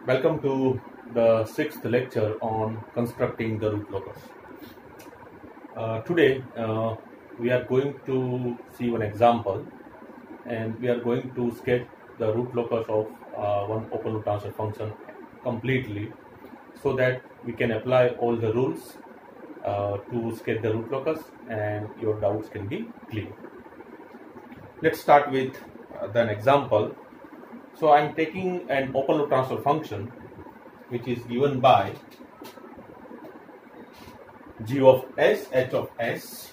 Welcome to the sixth lecture on constructing the root locus. Today we are going to see one example, and we are going to sketch the root locus of one open loop transfer function completely, so that we can apply all the rules to sketch the root locus and your doubts can be clear. Let's start with an example. So I am taking an open loop transfer function which is given by g of s, h of s.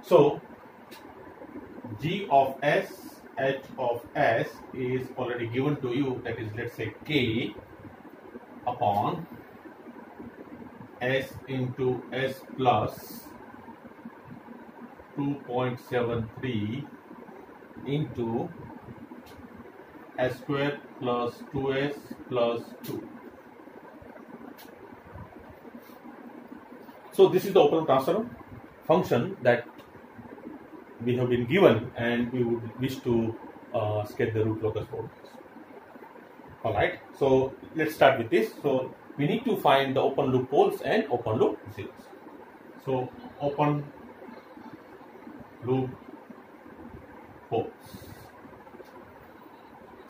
So g of s, h of s is already given to you, that is, let's say, k upon s into s plus 2.73 into s square plus 2s plus 2. So this is the open loop transfer function that we have been given, and we would wish to sketch the root locus for this. Alright, so let's start with this. So we need to find the open loop poles and open loop zeros. So open loop poles.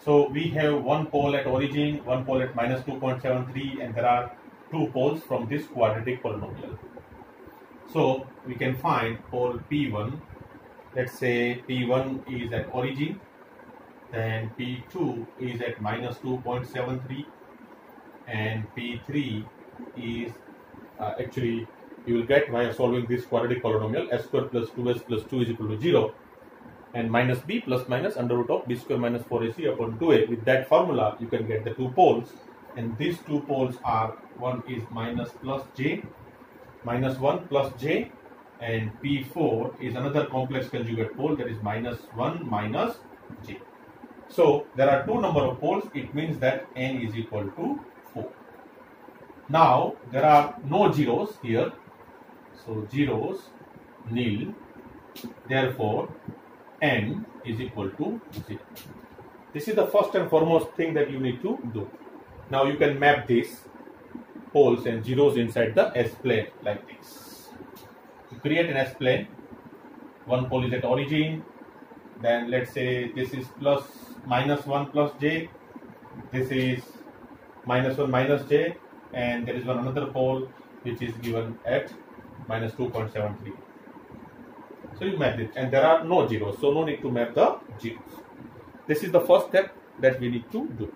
So we have one pole at origin, one pole at minus 2.73, and there are two poles from this quadratic polynomial. So we can find pole P1. Let's say P1 is at origin, then P2 is at minus 2.73, and P3 is actually you will get by solving this quadratic polynomial s square plus 2s plus 2 is equal to 0, and minus b plus minus under root of b square minus 4ac upon 2a. With that formula you can get the two poles, and these two poles are, one is minus plus j, minus 1 plus j, and P4 is another complex conjugate pole, that is minus 1 minus j. So there are two number of poles, it means that n is equal to 4. Now there are no zeros here, so zeros nil, therefore n is equal to 0. This is the first and foremost thing that you need to do. Now you can map these poles and zeros inside the S-plane like this. To create an S-plane, one pole is at origin, then let's say this is plus minus 1 plus j, this is minus 1 minus j, and there is one another pole which is given at minus 2.73. So you map it, and there are no zeros, so no need to map the zeros. This is the first step that we need to do.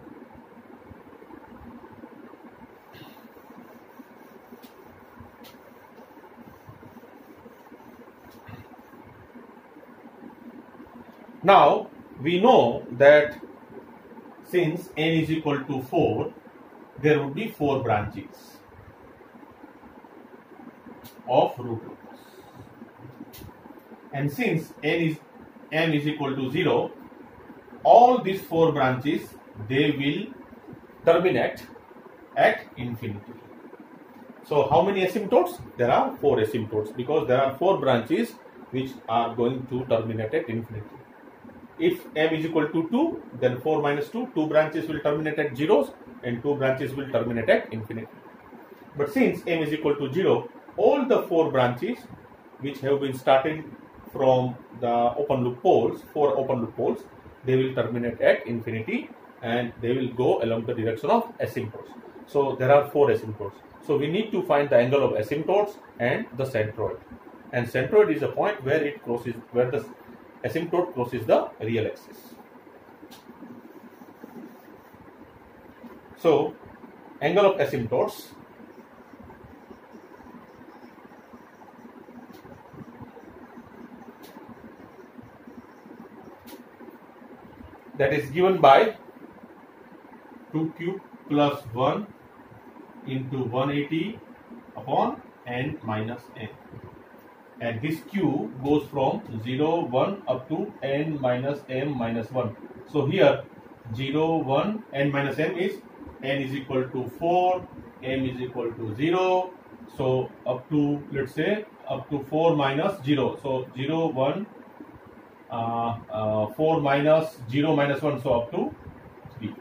Now we know that since n is equal to 4, there would be 4 branches of root locus, and since n is equal to 0, all these 4 branches, they will terminate at infinity. So how many asymptotes? There are 4 asymptotes, because there are 4 branches which are going to terminate at infinity. If m is equal to 2, then 4 minus 2, 2 branches will terminate at zeros and 2 branches will terminate at infinity. But since m is equal to 0, all the 4 branches which have been started from the open loop poles, 4 open loop poles, they will terminate at infinity, and they will go along the direction of asymptotes. So there are 4 asymptotes. So we need to find the angle of asymptotes and the centroid. And centroid is a point where it crosses, where the asymptote crosses the real axis. So angle of asymptotes, that is given by 2 cube plus 1 into 180 upon n minus n. And this q goes from 0, 1 up to n minus m minus 1. So here 0, 1, n minus m is n is equal to 4, m is equal to 0. So up to, let's say, up to 4 minus 0. So 0, 1, 4 minus 0 minus 1, so up to 3.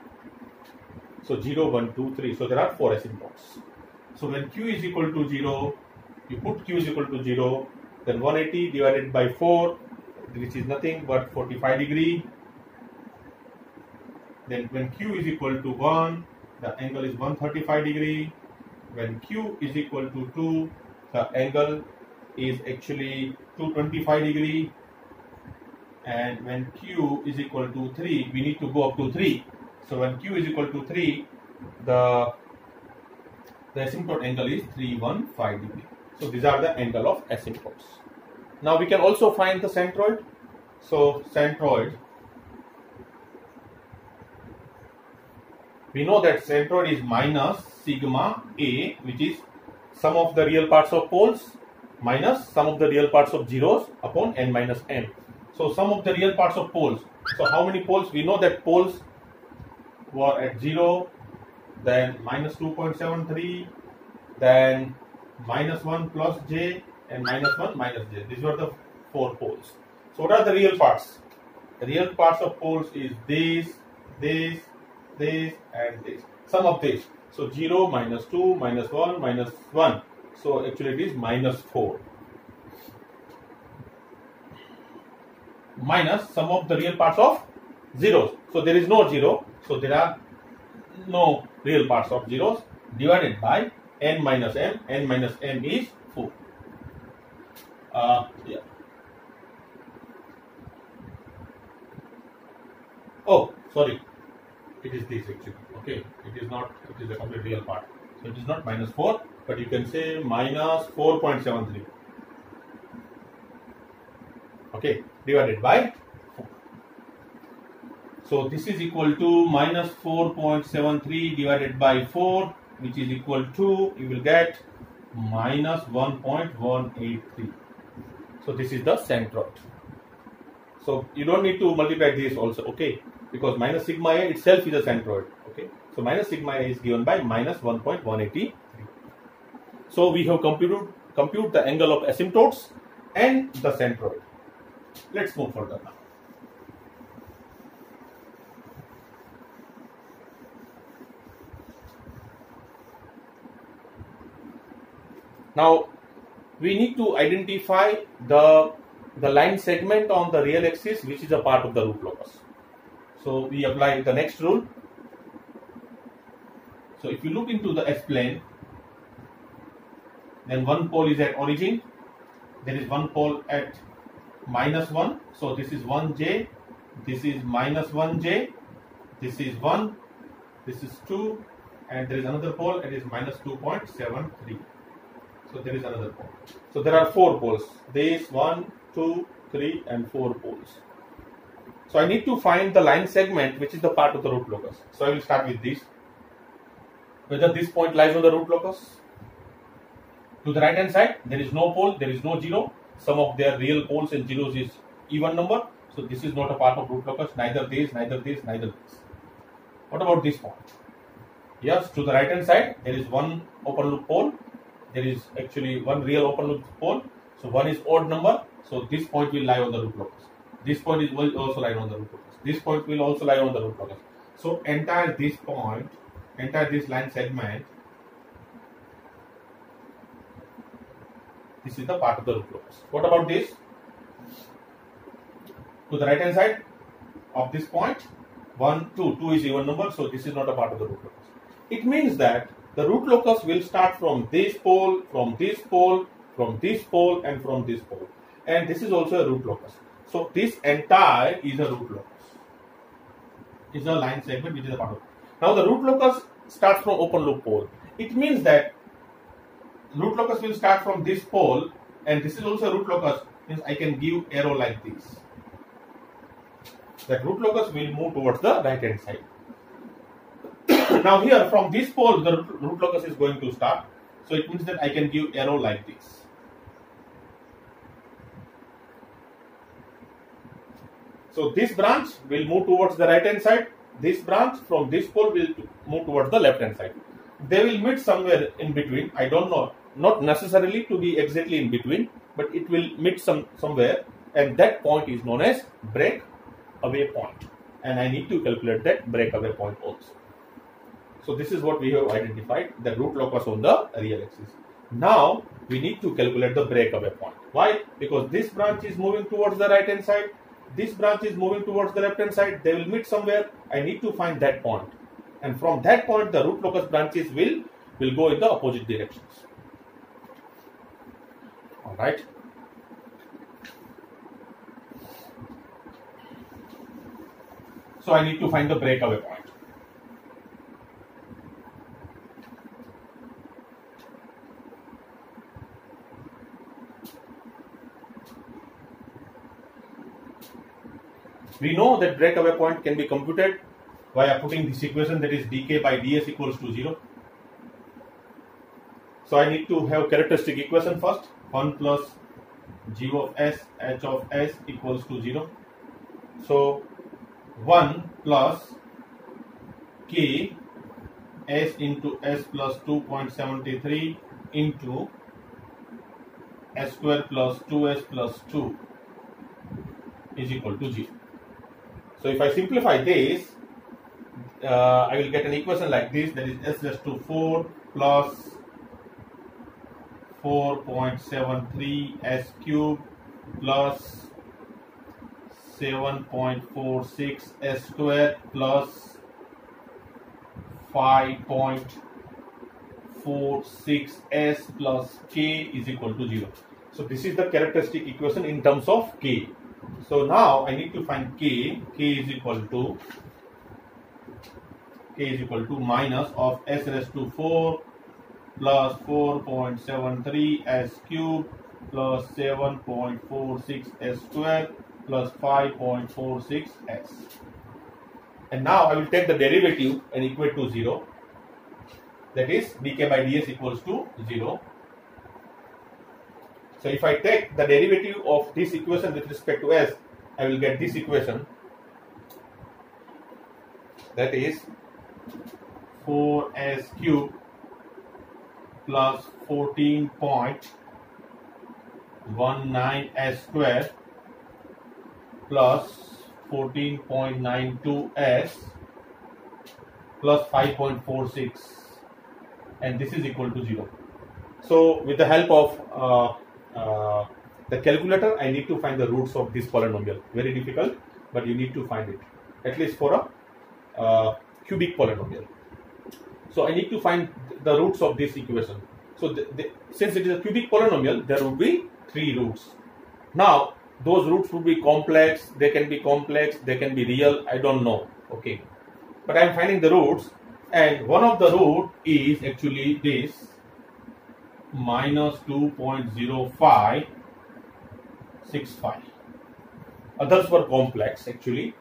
So 0, 1, 2, 3. So there are 4 asymptotes. So when q is equal to 0, you put q is equal to 0, then 180 divided by 4, which is nothing but 45 degree. Then when q is equal to 1, the angle is 135 degree. When q is equal to 2, the angle is actually 225 degree. And when q is equal to 3, we need to go up to 3. So when q is equal to 3, the asymptote angle is 315 degree. So these are the angle of asymptotes. Now we can also find the centroid. So centroid, we know that centroid is minus sigma a, which is sum of the real parts of poles minus sum of the real parts of zeros upon n minus m. So sum of the real parts of poles. So how many poles? We know that poles were at 0, then minus 2.73, then minus 1 plus j, and minus 1 minus j. These were the 4 poles. So what are the real parts? The real parts of poles is this, this, this, and this. Sum of this. So 0, minus 2, minus 1, minus 1. So actually it is minus 4. Minus sum of the real parts of zeros. So there is no 0. So there are no real parts of zeros, divided by n minus m. N minus m is 4. Yeah. Oh, sorry. It is this actually. Okay. It is not. It is a complete real part. So it is not minus 4, but you can say minus 4.73. Okay. Divided by 4. So this is equal to minus 4.73 divided by 4, which is equal to, you will get minus 1.183. So this is the centroid. So you don't need to multiply this also, okay? Because minus sigma a itself is a centroid, okay? So minus sigma a is given by minus 1.183. So we have compute the angle of asymptotes and the centroid. Let's move further now. Now we need to identify the line segment on the real axis which is a part of the root locus. So we apply the next rule. So if you look into the S-plane, then one pole is at origin, there is one pole at minus 1, so this is 1j, this is minus 1j, this is 1, this is 2, and there is another pole, it is minus 2.73. So there is another pole. So there are 4 poles. This 1, 2, 3, and 4 poles. So I need to find the line segment which is the part of the root locus. So I will start with this. Whether this point lies on the root locus. To the right hand side, there is no pole, there is no 0. Sum of their real poles and zeros is even number. So this is not a part of root locus. Neither this, neither this, neither this. What about this point? Yes, to the right hand side, there is one open loop pole. There is actually one real open loop pole. So one is odd number. So this point will lie on the root locus. This point will also lie on the root locus. This point will also lie on the root locus. So entire this point, entire this line segment, this is the part of the root locus. What about this? To the right hand side of this point, 1, 2. 2 is even number. So this is not a part of the root locus. It means that the root locus will start from this pole, from this pole, from this pole, and from this pole. And this is also a root locus. So this entire is a root locus. Is a line segment which is a part of it. Now the root locus starts from open loop pole. It means that root locus will start from this pole, and this is also a root locus. Means I can give arrow like this. That root locus will move towards the right hand side. Now here from this pole the root locus is going to start. So it means that I can give arrow like this. So this branch will move towards the right hand side. This branch from this pole will move towards the left hand side. They will meet somewhere in between. I don't know. Not necessarily to be exactly in between, but it will meet somewhere. and that point is known as breakaway point, and I need to calculate that breakaway point also. So this is what we have identified, the root locus on the real axis. Now we need to calculate the breakaway point. Why? Because this branch is moving towards the right hand side, this branch is moving towards the left hand side, they will meet somewhere. I need to find that point, and from that point the root locus branches will go in the opposite directions. All right. So I need to find the breakaway point. We know that breakaway point can be computed via putting this equation, that is dk by ds equals to 0. So I need to have characteristic equation first. 1 plus g of s h of s equals to 0. So 1 plus k s into s plus 2.73 into s square plus 2s plus 2 is equal to 0. So if I simplify this, I will get an equation like this, that is s raised to 4 plus 4.73 s cube plus 7.46 s square plus 5.46 s plus k is equal to 0. So this is the characteristic equation in terms of k. So now I need to find k. K is equal to minus of s raised to 4 plus 4.73 s cube plus 7.46 s square plus 5.46 s. And now I will take the derivative and equate to 0. That is dk by ds equals to 0. So if I take the derivative of this equation with respect to s, I will get this equation, that is 4s cube plus 14.19 s square plus 14.92 s plus 5.46, and this is equal to 0. So with the help of the calculator, I need to find the roots of this polynomial. Very difficult, but you need to find it, at least for a cubic polynomial. So I need to find the roots of this equation. So since it is a cubic polynomial, there will be 3 roots. Now those roots will be complex, they can be real, I don't know. Okay, but I am finding the roots, and one of the root is actually this minus 2.0565. Others were complex actually.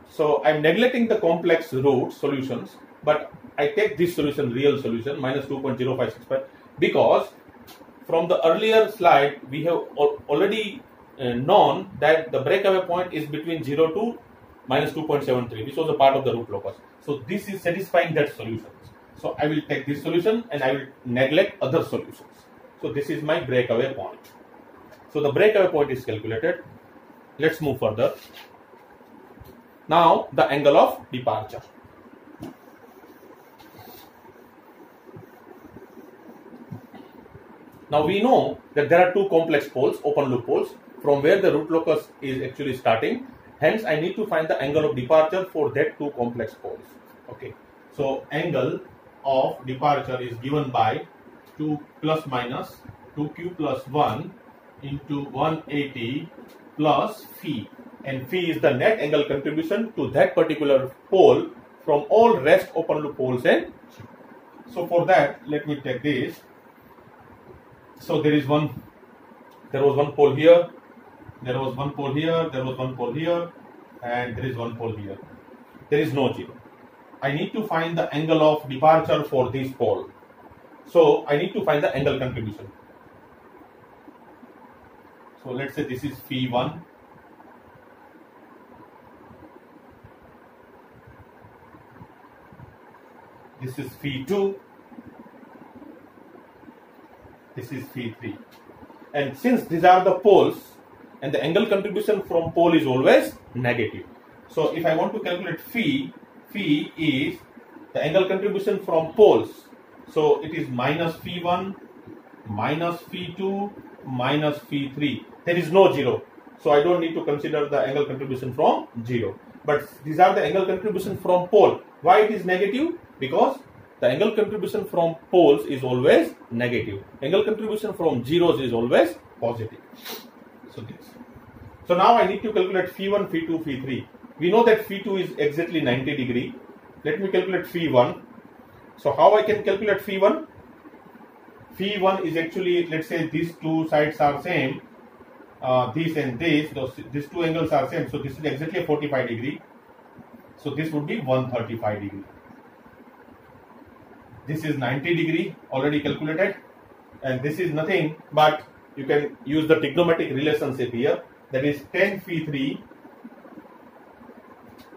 So I am neglecting the complex root solutions, but I take this solution, real solution, minus 2.0565, because from the earlier slide we have already known that the breakaway point is between 0 to minus 2.73, which was a part of the root locus. So this is satisfying that solution. So I will take this solution and I will neglect other solutions. So this is my breakaway point. So the breakaway point is calculated. Let's move further. Now the angle of departure. Now we know that there are 2 complex poles, open loop poles, from where the root locus is actually starting. Hence I need to find the angle of departure for that 2 complex poles. Okay. So angle of departure is given by 2 plus minus 2q plus 1 into 180 plus phi, and phi is the net angle contribution to that particular pole from all rest open loop poles. And so for that, let me take this. So there was one pole here, there was one pole here, there was one pole here, and there is one pole here. There is no 0. I need to find the angle of departure for this pole. So I need to find the angle contribution. So let's say this is phi 1. This is phi 2. This is phi 3. And since these are the poles, and the angle contribution from pole is always negative. So if I want to calculate phi is the angle contribution from poles. So it is minus phi 1, minus phi 2, minus phi 3. There is no 0. So I don't need to consider the angle contribution from 0. But these are the angle contribution from pole. Why it is negative? Because the angle contribution from poles is always negative. Angle contribution from zeros is always positive. So this. So now I need to calculate phi 1, phi 2, phi 3. We know that phi 2 is exactly 90 degree. Let me calculate phi 1. So how I can calculate phi 1? Phi 1 is actually, let's say these two sides are same. This and this, these two angles are same. So this is exactly 45 degree. So this would be 135 degree. This is 90 degree already calculated, and this is nothing but you can use the trigonometric relationship here. That is tan phi 3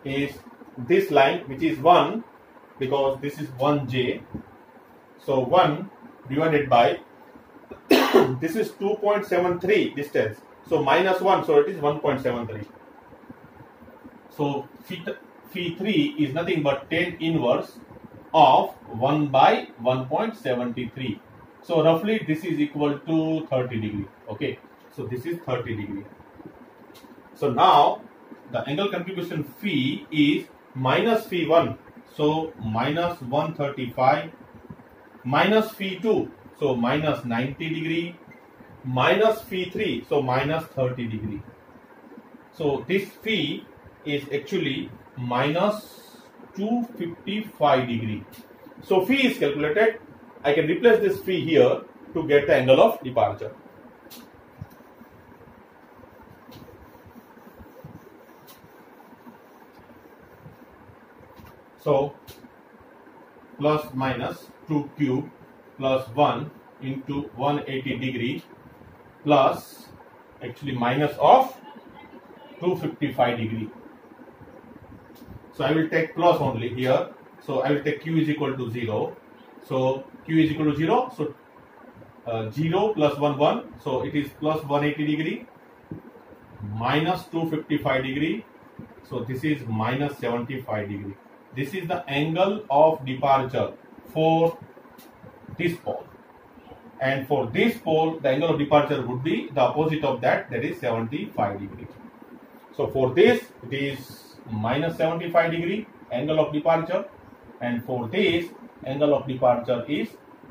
is this line, which is 1 because this is 1j. So 1 divided by this is 2.73 distance. So minus 1, so it is 1.73. So phi 3 is nothing but tan inverse of 1 by 1.73. So roughly this is equal to 30 degree. Okay, so this is 30 degree. So now the angle contribution phi is minus phi 1, so minus 135, minus phi 2, so minus 90 degree, minus phi 3, so minus 30 degree. So this phi is actually minus 255 degree. So phi is calculated. I can replace this phi here to get the angle of departure. So plus minus 2 cube plus 1 into 180 degree plus actually minus of 255 degree. So I will take plus only here. So I will take q is equal to 0. So q is equal to 0. So 0 plus 1 1. So it is plus 180 degree minus 255 degree. So this is minus 75 degree. This is the angle of departure for this pole. And for this pole, the angle of departure would be the opposite of that, that is 75 degree. So for this, it is minus 75 degree angle of departure, and for this angle of departure is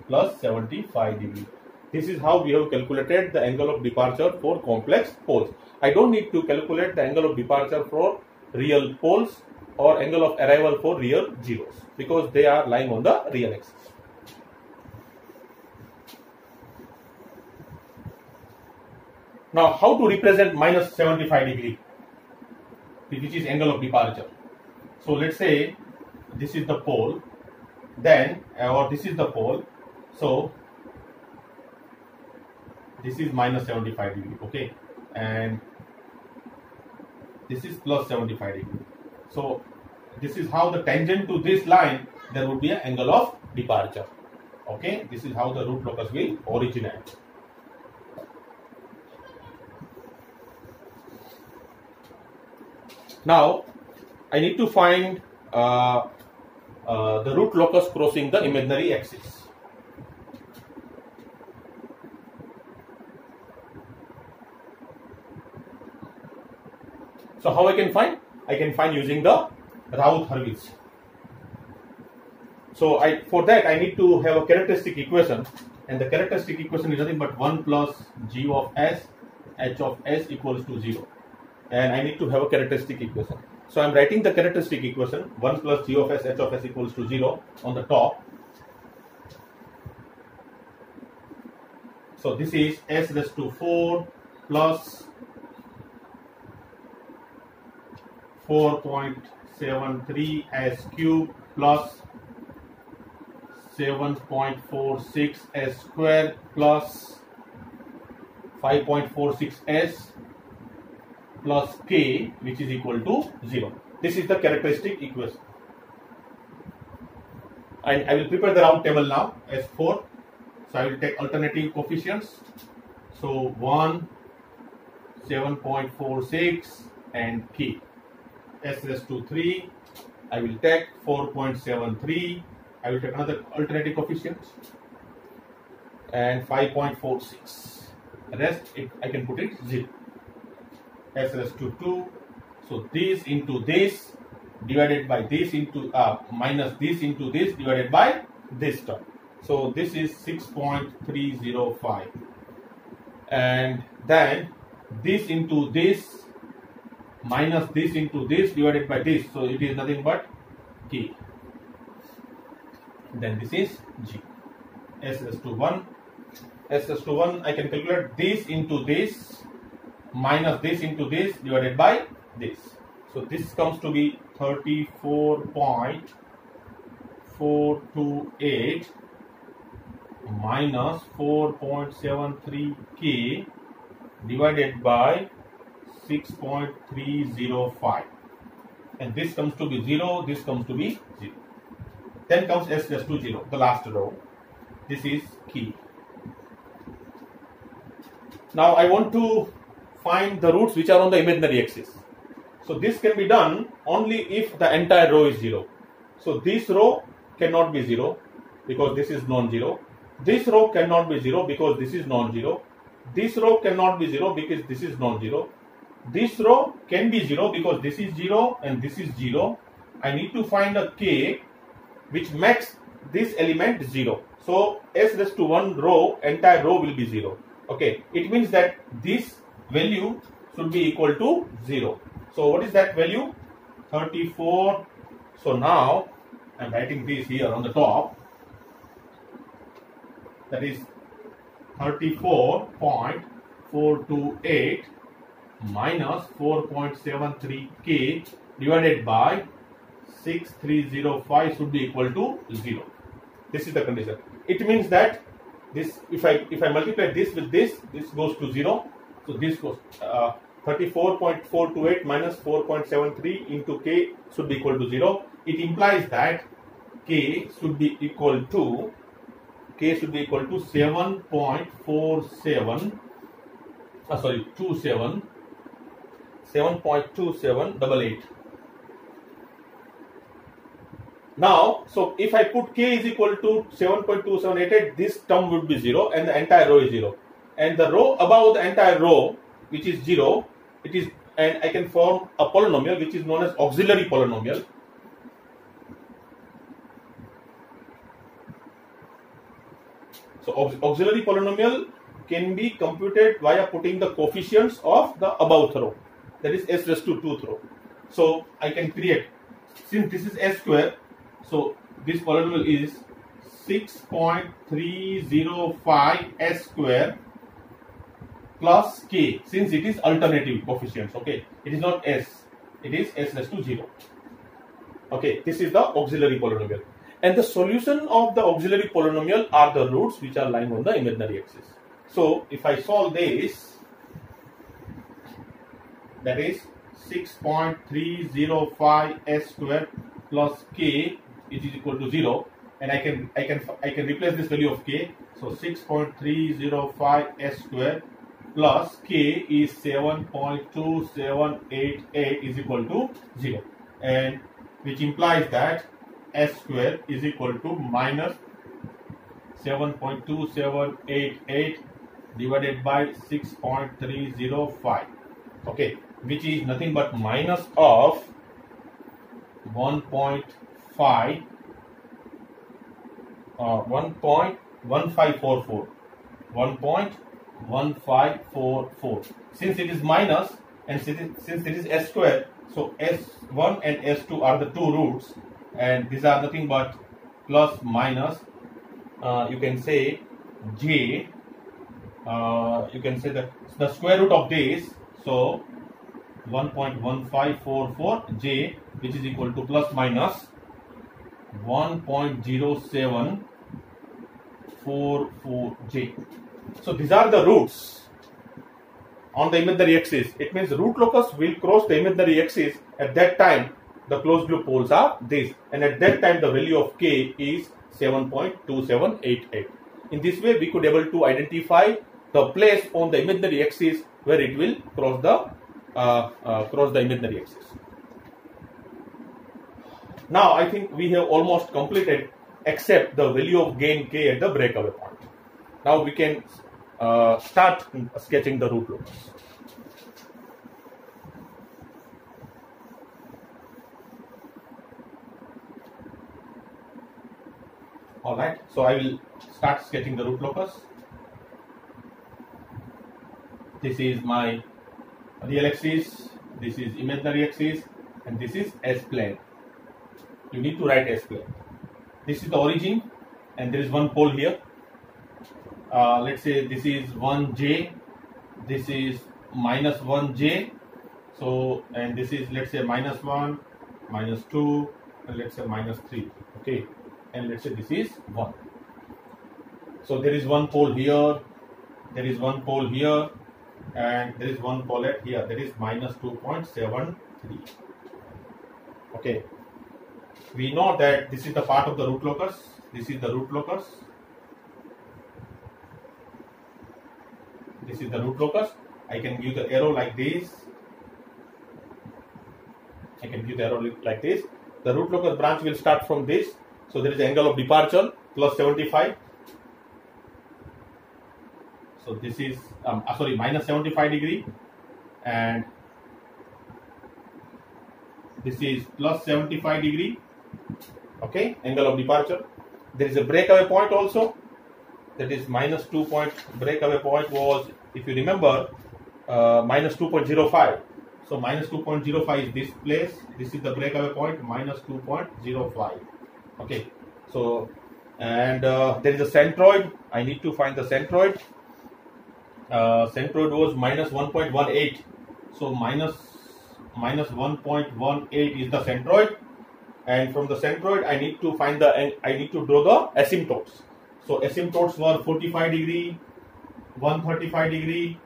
plus 75 degree. This is how we have calculated the angle of departure for complex poles. I don't need to calculate the angle of departure for real poles or angle of arrival for real zeros because they are lying on the real axis. Now, how to represent minus 75 degree, which is angle of departure? So let's say this is the pole, then or this is the pole. So this is minus 75 degree, okay, and this is plus 75 degree. So this is how the tangent to this line there would be an angle of departure. Okay, this is how the root locus will originate. Now I need to find the root locus crossing the imaginary axis. So how I can find? I can find using the Raoult-Hurwitz. So for that I need to have a characteristic equation, and the characteristic equation is nothing but 1 plus g of s h of s equals to 0, and I need to have a characteristic equation. So I am writing the characteristic equation 1 plus g of s h of s equals to 0 on the top. So this is s raised to 4 plus 4.73 s cube plus 7.46 s square plus 5.46 s plus k, which is equal to 0. This is the characteristic equation. And I will prepare the round table now as 4. So I will take alternative coefficients. So 1, 7.46 and K. S raised to 3, I will take 4.73, I will take another alternative coefficient, and 5.46. Rest I can put it 0. S raised to 2, so this into this divided by this into minus this into this divided by this term. So this is 6.305, and then this into this minus this into this divided by this, so it is nothing but K. Then this is G. S raised to 1. S raised to 1, I can calculate this into this minus this into this divided by this. So this comes to be 34.428 minus 4.73 K divided by 6.305, and this comes to be 0, this comes to be 0. Then comes S raised to 0, the last row. This is key. Now I want to find the roots which are on the imaginary axis. So this can be done only if the entire row is 0. So this row cannot be 0 because this is non-zero. This row cannot be 0 because this is non-zero. This row cannot be 0 because this is non-zero. This row can be 0 because this is 0 and this is 0. I need to find a K which makes this element 0. So S raised to 1 row, entire row will be 0. Okay, it means that this value should be equal to 0. So what is that value? 34. So now I am writing this here on the top. That is 34.428 minus 4.73 K divided by 6305 should be equal to 0. This is the condition. It means that this, if I multiply this with this goes to 0. So this goes 34.428 minus 4.73 into K should be equal to 0. It implies that K should be equal to 7.2788. Now, so if I put K is equal to 7.2788, this term would be 0 and the entire row is 0. And the row above the entire row, which is 0, it is, and I can form a polynomial which is known as auxiliary polynomial. So auxiliary polynomial can be computed via putting the coefficients of the above row, that is S raised to 2th row. So I can create, since this is S square, so this polynomial is 6.305 S square plus K, since it is alternative coefficients. Okay, it is not S, it is S raised to 0. Okay, this is the auxiliary polynomial. And the solution of the auxiliary polynomial are the roots which are lying on the imaginary axis. So if I solve this, that is 6.305 S square plus K is equal to 0, and I can replace this value of K. So 6.305 S square plus K is 7.2788 is equal to 0, and which implies that S square is equal to minus 7.2788 divided by 6.305. Okay, which is nothing but minus of 1.1544. Since it is minus and since it is S square, so S1 and S2 are the two roots, and these are nothing but plus minus, you can say J, you can say the square root of this, so 1.1544 J, which is equal to plus minus 1.0744 J. So these are the roots on the imaginary axis. It means root locus will cross the imaginary axis. At that time, the closed loop poles are this, and at that time the value of K is 7.2788. In this way, we could able to identify the place on the imaginary axis where it will cross the imaginary axis. Now I think we have almost completed except the value of gain k at the breakaway point. Now we can start sketching the root locus. Alright, so I will start sketching the root locus. This is my real axis, this is imaginary axis, and this is S-plane. You need to write S-plane. This is the origin, and there is one pole here. Let's say this is 1j, this is minus 1j. So, and this is, let's say, minus 1, minus 2, and let's say minus 3. Okay, and let's say this is 1. So there is one pole here, there is one pole here, and there is one pole at here. That is minus 2.73. Okay. We know that this is the part of the root locus. This is the root locus. This is the root locus. I can give the arrow like this. I can give the arrow like this. The root locus branch will start from this. So there is the angle of departure plus 75. So this is minus 75 degree, and this is plus 75 degree. Okay, angle of departure. There is a breakaway point also. That is minus 2 point. Breakaway point was, if you remember, minus 2.05. So minus 2.05 is this place. This is the breakaway point, minus 2.05. Okay. So, and there is a centroid. I need to find the centroid. Centroid was minus 1.18. So minus 1.18 is the centroid. And from the centroid, I need to draw the asymptotes. So asymptotes were 45 degree, 135 degree,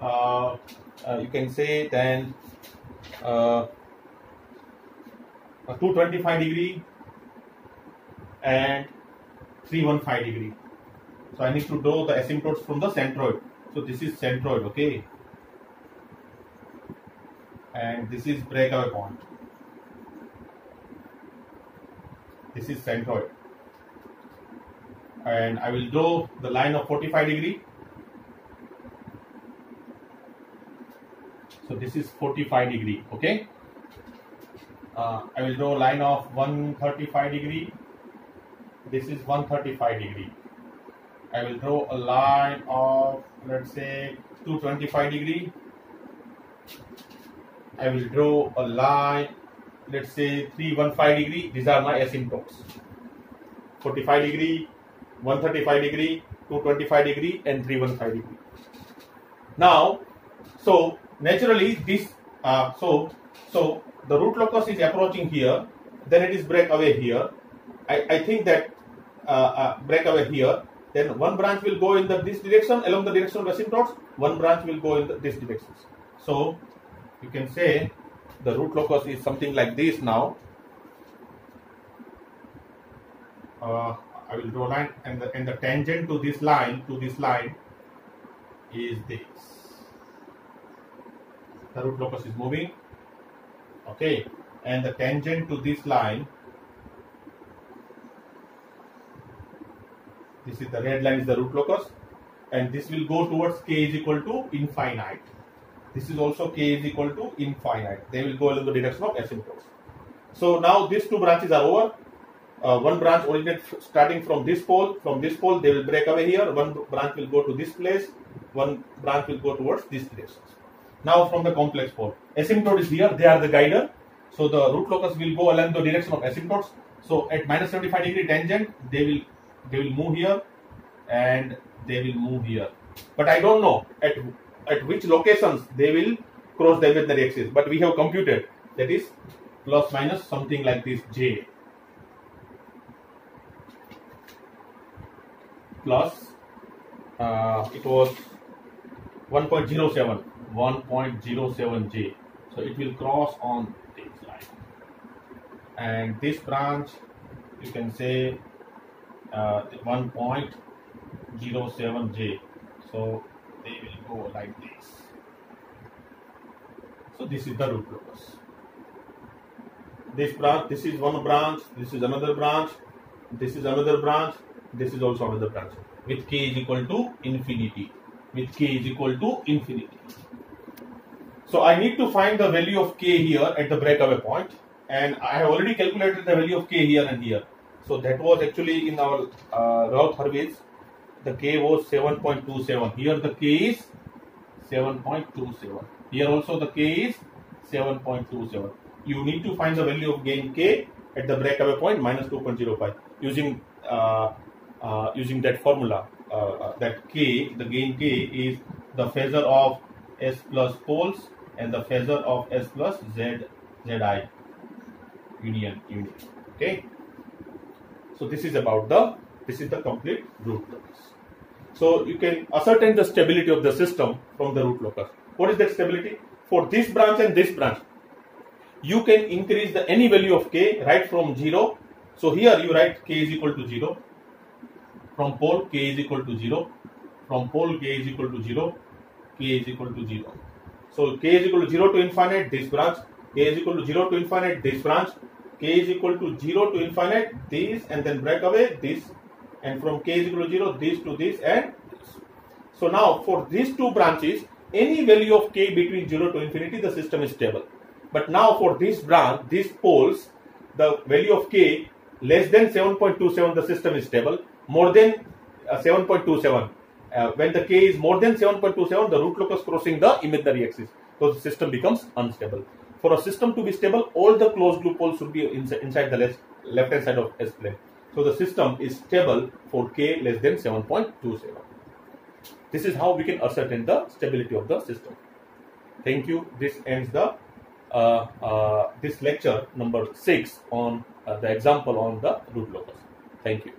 you can say then 225 degree and 315 degree. So I need to draw the asymptotes from the centroid. So this is centroid, okay, and this is breakaway point. This is centroid, and I will draw the line of 45 degree. So this is 45 degree, okay. I will draw a line of 135 degree. This is 135 degree. I will draw a line of, let's say, 225 degree. I will draw a line, let's say, 315 degree. These are my asymptotes. 45 degree, 135 degree, 225 degree, and 315 degree. Now, so naturally this, so the root locus is approaching here. Then it is breakaway here. I think that breakaway here. Then one branch will go in this direction along the direction of asymptotes. One branch will go in this direction. So you can say the root locus is something like this now. I will draw a line, and the tangent to this line is this. The root locus is moving. Okay, and the tangent to this line, this is the red line, is the root locus, and this will go towards k is equal to infinite. This is also k is equal to infinite. They will go along the direction of asymptotes. So now these two branches are over. One branch originates starting from this pole. From this pole, they will break away here. One branch will go to this place. One branch will go towards this direction. Now from the complex pole, asymptote is here. They are the guider. So the root locus will go along the direction of asymptotes. So at minus 75 degree tangent, they will move here, and they will move here. But I don't know at which locations they will cross the imaginary axis. But we have computed that is plus minus something like this j. Plus it was 1.07 j. So it will cross on this line, and this branch you can say 1.07 j. So go like this. So this is the root locus. This branch, this is one branch, this is another branch, this is another branch, this is also another branch with k is equal to infinity. With k is equal to infinity. So I need to find the value of k here at the breakaway point, and I have already calculated the value of k here and here. So that was actually in our Routh-Hurwitz, the k was 7.27. Here the k is 7.27. Here also the k is 7.27. You need to find the value of gain k at the breakaway point minus 2.05 using using that formula. That k, the gain k, is the phasor of S plus poles and the phasor of S plus Zi union. Okay. So this is about this is the complete root locus. So you can ascertain the stability of the system from the root locus. What is that stability? For this branch and this branch, you can increase the any value of k right from 0. So here you write k is equal to 0. From pole k is equal to 0. From pole k is equal to 0. K is equal to 0. So k is equal to 0 to infinite this branch. K is equal to 0 to infinite this branch. K is equal to 0 to infinite this, and then break away this, and from k is equal to 0 this to this and this. So now for these two branches, any value of k between 0 to infinity, the system is stable. But now for this branch, these poles, the value of k less than 7.27, the system is stable. More than 7.27, when the k is more than 7.27, the root locus crossing the imaginary axis, so the system becomes unstable. For a system to be stable, all the closed loop poles should be inside the left hand side of S plane. So the system is stable for k less than 7.27. This is how we can ascertain the stability of the system. Thank you. This ends the this lecture number 6 on the example on the root locus. Thank you.